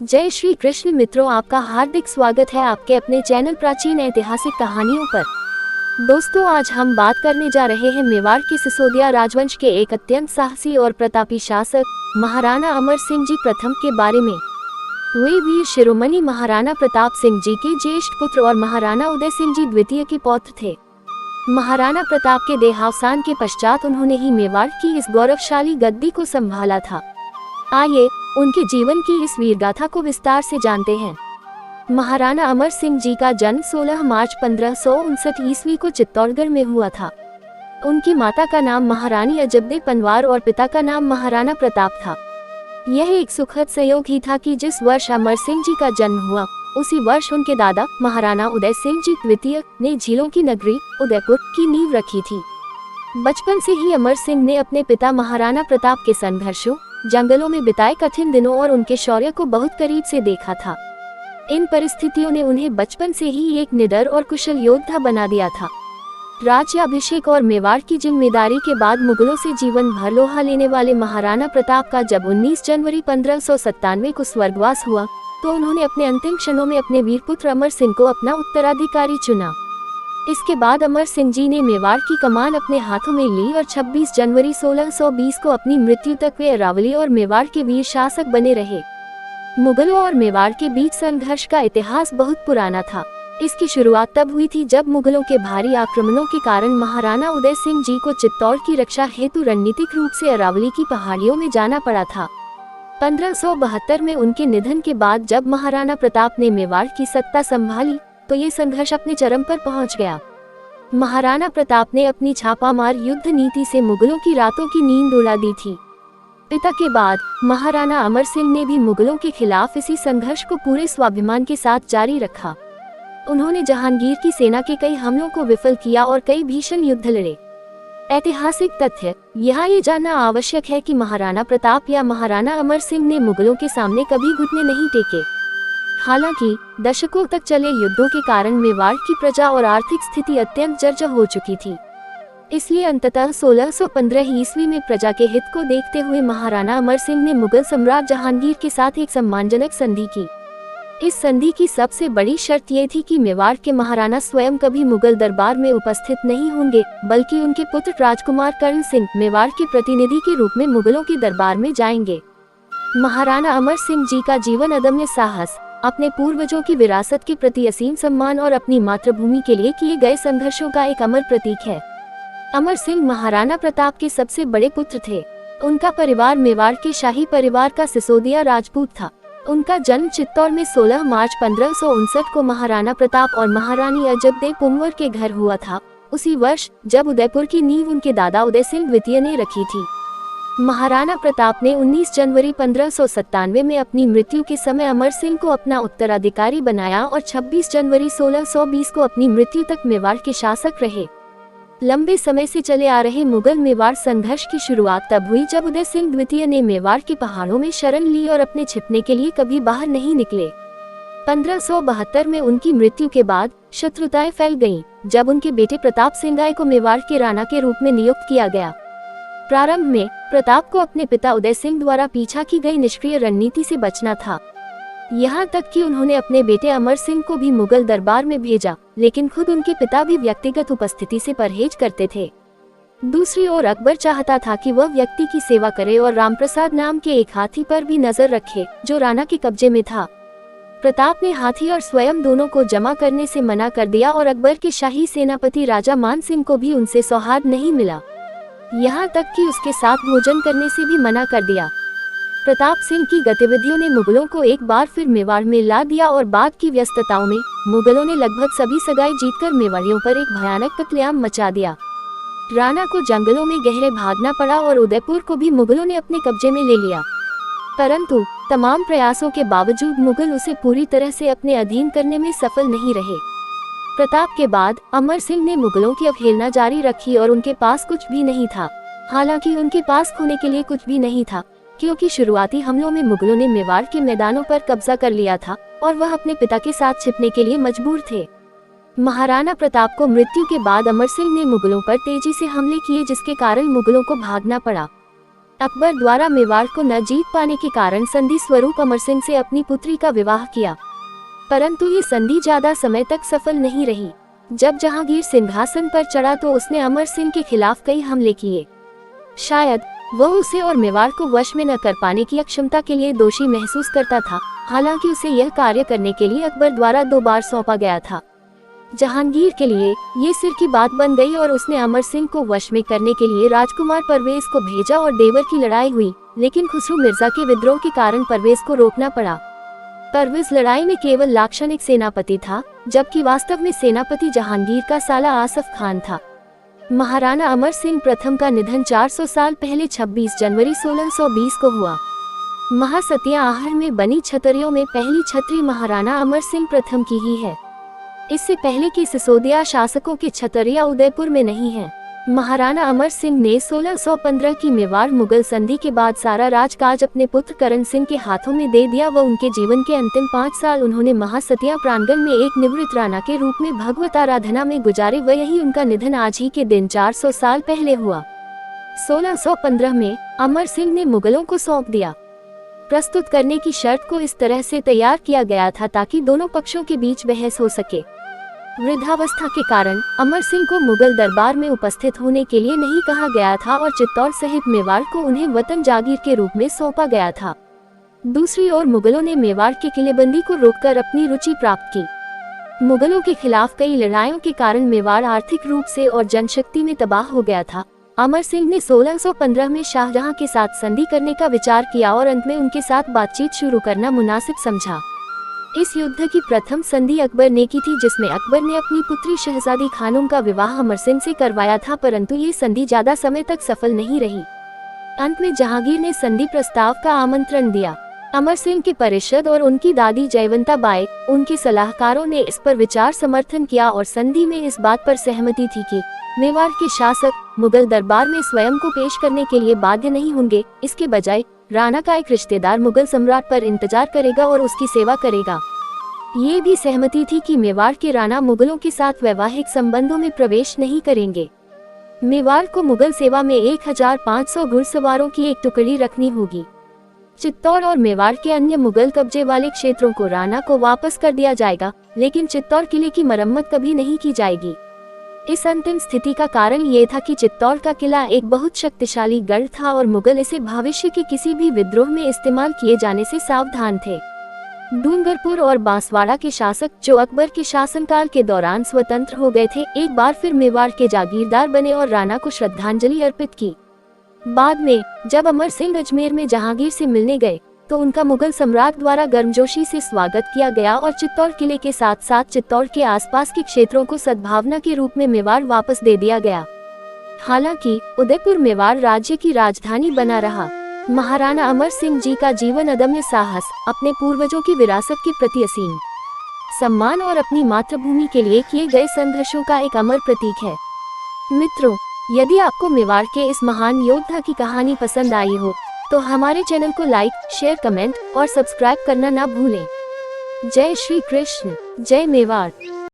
जय श्री कृष्ण मित्रों, आपका हार्दिक स्वागत है आपके अपने चैनल प्राचीन ऐतिहासिक कहानियों पर। दोस्तों, आज हम बात करने जा रहे हैं मेवाड़ के सिसोदिया राजवंश के एक अत्यंत साहसी और प्रतापी शासक महाराणा अमर सिंह जी प्रथम के बारे में। वे वीर शिरोमणि महाराणा प्रताप सिंह जी के ज्येष्ठ पुत्र और महाराणा उदय सिंह जी द्वितीय के पौत्र थे। महाराणा प्रताप के देहावसान के पश्चात उन्होंने ही मेवाड़ की इस गौरवशाली गद्दी को संभाला था। आइए उनके जीवन की इस वीरगाथा को विस्तार से जानते हैं। महाराणा अमर सिंह जी का जन्म 16 मार्च 1559 ईस्वी को चित्तौड़गढ़ में हुआ था। उनकी माता का नाम महारानी अजबदे पनवार और पिता का नाम महाराणा प्रताप था। यह एक सुखद संयोग ही था कि जिस वर्ष अमर सिंह जी का जन्म हुआ, उसी वर्ष उनके दादा महाराणा उदय सिंह जी द्वितीय ने झीलों की नगरी उदयपुर की नींव रखी थी। बचपन से ही अमर सिंह ने अपने पिता महाराणा प्रताप के संघर्षों, जंगलों में बिताए कठिन दिनों और उनके शौर्य को बहुत करीब से देखा था। इन परिस्थितियों ने उन्हें बचपन से ही एक निडर और कुशल योद्धा बना दिया था। राज्याभिषेक और मेवाड़ की जिम्मेदारी के बाद मुगलों से जीवन भर लोहा लेने वाले महाराणा प्रताप का जब 19 जनवरी 1597 को स्वर्गवास हुआ, तो उन्होंने अपने अंतिम क्षणों में अपने वीरपुत्र अमर सिंह को अपना उत्तराधिकारी चुना। इसके बाद अमर सिंह जी ने मेवाड़ की कमान अपने हाथों में ली और 26 जनवरी 1620 को अपनी मृत्यु तक वे अरावली और मेवाड़ के वीर शासक बने रहे। मुगलों और मेवाड़ के बीच संघर्ष का इतिहास बहुत पुराना था। इसकी शुरुआत तब हुई थी जब मुगलों के भारी आक्रमणों के कारण महाराणा उदय सिंह जी को चित्तौड़ की रक्षा हेतु रणनीतिक रूप से अरावली की पहाड़ियों में जाना पड़ा था। 1572 में उनके निधन के बाद जब महाराणा प्रताप ने मेवाड़ की सत्ता संभाली, तो ये संघर्ष अपने चरम पर पहुंच गया। महाराणा प्रताप ने अपनी छापामार युद्ध नीति से मुगलों की रातों की नींद उड़ा दी थी। पिता के बाद महाराणा अमर सिंह ने भी मुगलों के खिलाफ इसी संघर्ष को पूरे स्वाभिमान के साथ जारी रखा। उन्होंने जहांगीर की सेना के कई हमलों को विफल किया और कई भीषण युद्ध लड़े। ऐतिहासिक तथ्य यहाँ ये जानना आवश्यक है कि महाराणा प्रताप या महाराणा अमर सिंह ने मुगलों के सामने कभी घुटने नहीं टेके। हालांकि दशकों तक चले युद्धों के कारण मेवाड़ की प्रजा और आर्थिक स्थिति अत्यंत जर्जर हो चुकी थी। इसलिए अंततः 1615 ईस्वी में प्रजा के हित को देखते हुए महाराणा अमर सिंह ने मुगल सम्राट जहांगीर के साथ एक सम्मानजनक संधि की। इस संधि की सबसे बड़ी शर्त ये थी कि मेवाड़ के महाराणा स्वयं कभी मुगल दरबार में उपस्थित नहीं होंगे, बल्कि उनके पुत्र राजकुमार कर्ण सिंह मेवाड़ के प्रतिनिधि के रूप में मुगलों के दरबार में जाएंगे। महाराणा अमर सिंह जी का जीवन अदम्य साहस, अपने पूर्वजों की विरासत के प्रति असीम सम्मान और अपनी मातृभूमि के लिए किए गए संघर्षों का एक अमर प्रतीक है। अमर सिंह महाराणा प्रताप के सबसे बड़े पुत्र थे। उनका परिवार मेवाड़ के शाही परिवार का सिसोदिया राजपूत था। उनका जन्म चित्तौड़ में 16 मार्च 1559 को महाराणा प्रताप और महारानी अजबदे पुनवर के घर हुआ था, उसी वर्ष जब उदयपुर की नींव उनके दादा उदय सिंह द्वितीय ने रखी थी। महाराणा प्रताप ने 19 जनवरी 1597 में अपनी मृत्यु के समय अमर सिंह को अपना उत्तराधिकारी बनाया और 26 जनवरी 1620 को अपनी मृत्यु तक मेवाड़ के शासक रहे। लंबे समय से चले आ रहे मुगल मेवाड़ संघर्ष की शुरुआत तब हुई जब उदय सिंह द्वितीय ने मेवाड़ के पहाड़ों में शरण ली और अपने छिपने के लिए कभी बाहर नहीं निकले। 1572 में उनकी मृत्यु के बाद शत्रुताएं फैल गईं, जब उनके बेटे प्रताप सिंह राय को मेवाड़ के राणा के रूप में नियुक्त किया गया। प्रारंभ में प्रताप को अपने पिता उदय सिंह द्वारा पीछा की गई निष्क्रिय रणनीति से बचना था। यहाँ तक कि उन्होंने अपने बेटे अमर सिंह को भी मुगल दरबार में भेजा, लेकिन खुद उनके पिता भी व्यक्तिगत उपस्थिति से परहेज करते थे। दूसरी ओर अकबर चाहता था कि वह व्यक्ति की सेवा करे और रामप्रसाद नाम के एक हाथी पर भी नजर रखे, जो राणा के कब्जे में था। प्रताप ने हाथी और स्वयं दोनों को जमा करने से मना कर दिया और अकबर के शाही सेनापति राजा मान सिंह को भी उनसे सौहार्द नहीं मिला। यहाँ तक कि उसके साथ भोजन करने से भी मना कर दिया। प्रताप सिंह की गतिविधियों ने मुगलों को एक बार फिर मेवाड़ में ला दिया और बाद की व्यस्तताओं में मुगलों ने लगभग सभी सगाई जीतकर मेवाड़ियों पर एक भयानक कत्लेआम मचा दिया। राणा को जंगलों में गहरे भागना पड़ा और उदयपुर को भी मुगलों ने अपने कब्जे में ले लिया। परंतु तमाम प्रयासों के बावजूद मुगल उसे पूरी तरह से अपने अधीन करने में सफल नहीं रहे। प्रताप के बाद अमर सिंह ने मुगलों की अवहेलना जारी रखी और उनके पास कुछ भी नहीं था। हालांकि उनके पास खोने के लिए कुछ भी नहीं था, क्योंकि शुरुआती हमलों में मुगलों ने मेवाड़ के मैदानों पर कब्जा कर लिया था और वह अपने पिता के साथ छिपने के लिए मजबूर थे। महाराणा प्रताप को मृत्यु के बाद अमर सिंह ने मुगलों पर तेजी से हमले किए, जिसके कारण मुगलों को भागना पड़ा। अकबर द्वारा मेवाड़ को न जीत पाने के कारण संधि स्वरूप अमर सिंह से अपनी पुत्री का विवाह किया, परंतु ये संधि ज्यादा समय तक सफल नहीं रही। जब जहांगीर सिंहासन पर चढ़ा तो उसने अमर सिंह के खिलाफ कई हमले किए। शायद वह उसे और मेवाड़ को वश में न कर पाने की अक्षमता के लिए दोषी महसूस करता था। हालांकि उसे यह कार्य करने के लिए अकबर द्वारा 2 बार सौंपा गया था। जहांगीर के लिए ये सिर की बात बन गई और उसने अमर सिंह को वश में करने के लिए राजकुमार परवेज को भेजा और देवर की लड़ाई हुई, लेकिन खुसरो मिर्जा के विद्रोह के कारण परवेज को रोकना पड़ा। परवेज लड़ाई में केवल लाक्षणिक सेनापति था, जबकि वास्तव में सेनापति जहांगीर का साला आसफ खान था। महाराणा अमर सिंह प्रथम का निधन 400 साल पहले 26 जनवरी 1620 को हुआ। महासतिया आहर में बनी छतरियों में पहली छतरी महाराणा अमर सिंह प्रथम की ही है। इससे पहले की सिसोदिया शासकों की छतरियां उदयपुर में नहीं है। महाराणा अमर सिंह ने 1615 की मेवाड़ मुगल संधि के बाद सारा राजकाज अपने पुत्र करण सिंह के हाथों में दे दिया। वह उनके जीवन के अंतिम 5 साल उन्होंने महासतिया प्रांगण में एक निवृत्त राणा के रूप में भगवत आराधना में गुजारे। वह यही उनका निधन आज ही के दिन 400 साल पहले हुआ। 1615 में अमर सिंह ने मुगलों को सौंप दिया। प्रस्तुत करने की शर्त को इस तरह से तैयार किया गया था ताकि दोनों पक्षों के बीच बहस हो सके। वृद्धावस्था के कारण अमर सिंह को मुगल दरबार में उपस्थित होने के लिए नहीं कहा गया था और चित्तौड़ सहित मेवाड़ को उन्हें वतन जागीर के रूप में सौंपा गया था। दूसरी ओर मुगलों ने मेवाड़ के किलेबंदी को रोककर अपनी रुचि प्राप्त की। मुगलों के खिलाफ कई लड़ाइयों के कारण मेवाड़ आर्थिक रूप से और जनशक्ति में तबाह हो गया था। अमर सिंह ने 1615 में शाहजहां के साथ संधि करने का विचार किया और अंत में उनके साथ बातचीत शुरू करना मुनासिब समझा। इस युद्ध की प्रथम संधि अकबर ने की थी, जिसमें अकबर ने अपनी पुत्री शहजादी खानूम का विवाह अमर सिंह से करवाया था, परंतु ये संधि ज्यादा समय तक सफल नहीं रही। अंत में जहांगीर ने संधि प्रस्ताव का आमंत्रण दिया। अमर सिंह के परिषद और उनकी दादी जयवंता बाई, उनके सलाहकारों ने इस पर विचार समर्थन किया और संधि में इस बात पर सहमति थी कि मेवाड़ के शासक मुगल दरबार में स्वयं को पेश करने के लिए बाध्य नहीं होंगे। इसके बजाय राणा का एक रिश्तेदार मुगल सम्राट पर इंतजार करेगा और उसकी सेवा करेगा। ये भी सहमति थी कि मेवाड़ के राणा मुगलों के साथ वैवाहिक संबंधों में प्रवेश नहीं करेंगे। मेवाड़ को मुगल सेवा में 1500 घुड़सवारों की एक टुकड़ी रखनी होगी। चित्तौड़ और मेवाड़ के अन्य मुगल कब्जे वाले क्षेत्रों को राणा को वापस कर दिया जाएगा, लेकिन चित्तौड़ किले की मरम्मत कभी नहीं की जाएगी। इस अंतिम स्थिति का कारण ये था कि चित्तौड़ का किला एक बहुत शक्तिशाली गढ़ था और मुगल इसे भविष्य के किसी भी विद्रोह में इस्तेमाल किए जाने से सावधान थे। डूंगरपुर और बांसवाड़ा के शासक, जो अकबर के शासनकाल के दौरान स्वतंत्र हो गए थे, एक बार फिर मेवाड़ के जागीरदार बने और राणा को श्रद्धांजलि अर्पित की। बाद में जब अमर सिंह अजमेर में जहांगीर से मिलने गए तो उनका मुगल सम्राट द्वारा गर्मजोशी से स्वागत किया गया और चित्तौड़ किले के साथ साथ चित्तौड़ के आसपास के क्षेत्रों को सद्भावना के रूप में मेवाड़ वापस दे दिया गया। हालांकि उदयपुर मेवाड़ राज्य की राजधानी बना रहा। महाराणा अमर सिंह जी का जीवन अदम्य साहस, अपने पूर्वजों की विरासत के प्रति असीम सम्मान और अपनी मातृभूमि के लिए किए गए संघर्षों का एक अमर प्रतीक है। मित्रों, यदि आपको मेवाड़ के इस महान योद्धा की कहानी पसंद आई हो तो हमारे चैनल को लाइक, शेयर, कमेंट और सब्सक्राइब करना ना भूलें। जय श्री कृष्ण, जय मेवाड़।